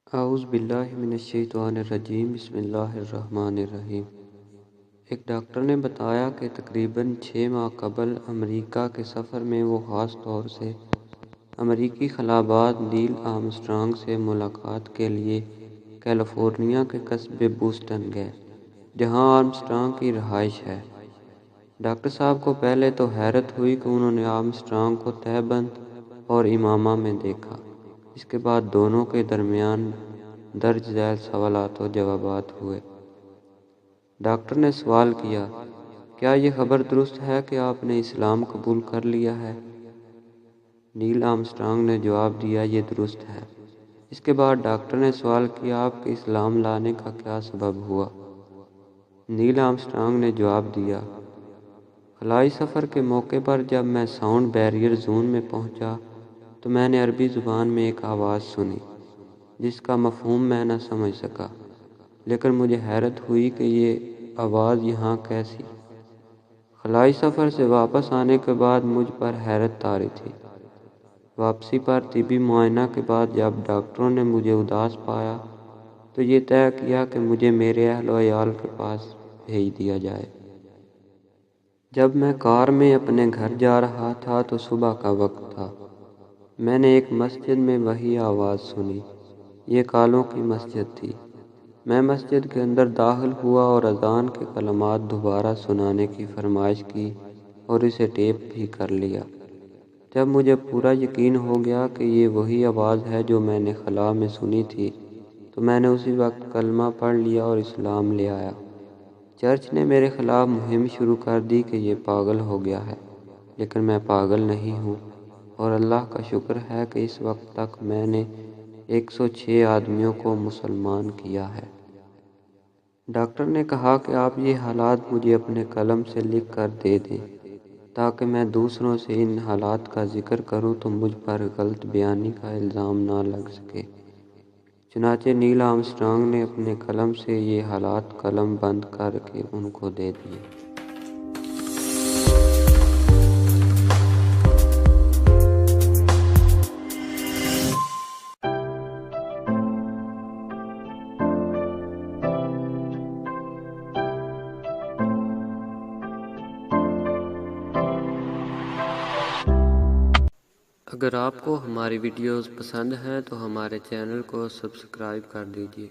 اعوذ باللہ من الشیطان الرجیم بسم اللہ الرحمن الرحیم۔ ایک ڈاکٹر نے بتایا کہ تقریباً 6 ماہ قبل امریکہ کے سفر میں وہ خاص طور سے امریکی خلا باز نیل آرمسٹرانگ سے ملاقات کے لیے کیلیفورنیا کے قصبے بوسٹن گئے، جہاں آرمسٹرانگ کی رہائش ہے۔ ڈاکٹر صاحب کو پہلے تو حیرت ہوئی کہ انہوں نے آرمسٹرانگ کو تہہ بند اور امامہ میں دیکھا۔ اس کے بعد دونوں کے درمیان درج ذیل سوالات و جوابات ہوئے۔ ڈاکٹر نے سوال کیا، کیا یہ خبر درست ہے کہ آپ نے اسلام قبول کر لیا ہے؟ نیل آرمسٹرانگ نے جواب دیا، یہ درست ہے۔ اس کے بعد ڈاکٹر نے سوال کیا، آپ کے اسلام لانے کا کیا سبب ہوا؟ نیل آرمسٹرانگ نے جواب دیا، خلائی سفر کے موقع پر جب میں ساؤنڈ بیریئر زون میں پہنچا تو میں نے عربی زبان میں ایک آواز سنی جس کا مفہوم میں نہ سمجھ سکا، لیکن مجھے حیرت ہوئی کہ یہ آواز یہاں کیسی؟ خلائی سفر سے واپس آنے کے بعد مجھ پر حیرت طاری تھی۔ واپسی پر طبی معائنہ کے بعد جب ڈاکٹروں نے مجھے اداس پایا تو یہ طے کیا کہ مجھے میرے اہل و عیال کے پاس بھیج دیا جائے۔ جب میں کار میں اپنے گھر جا رہا تھا تو صبح کا وقت تھا۔ میں نے ایک مسجد میں وہی آواز سنی۔ یہ کالوں کی مسجد تھی۔ میں مسجد کے اندر داخل ہوا اور اذان کے کلمات دوبارہ سنانے کی فرمائش کی اور اسے ٹیپ بھی کر لیا۔ جب مجھے پورا یقین ہو گیا کہ یہ وہی آواز ہے جو میں نے خلا میں سنی تھی تو میں نے اسی وقت کلمہ پڑھ لیا اور اسلام لے آیا۔ چرچ نے میرے خلاف مہم شروع کر دی کہ یہ پاگل ہو گیا ہے، لیکن میں پاگل نہیں ہوں، اور اللہ کا شکر ہے کہ اس وقت تک میں نے 106 آدمیوں کو مسلمان کیا ہے۔ ڈاکٹر نے کہا کہ آپ یہ حالات مجھے اپنے قلم سے لکھ کر دے دیں تاکہ میں دوسروں سے ان حالات کا ذکر کروں تو مجھ پر غلط بیانی کا الزام نہ لگ سکے۔ چنانچہ نیل آرمسٹرانگ نے اپنے قلم سے یہ حالات قلم بند کر کے ان کو دے دیے۔ اگر آپ کو ہماری ویڈیوز پسند ہیں تو ہمارے چینل کو سبسکرائب کر دیجیے۔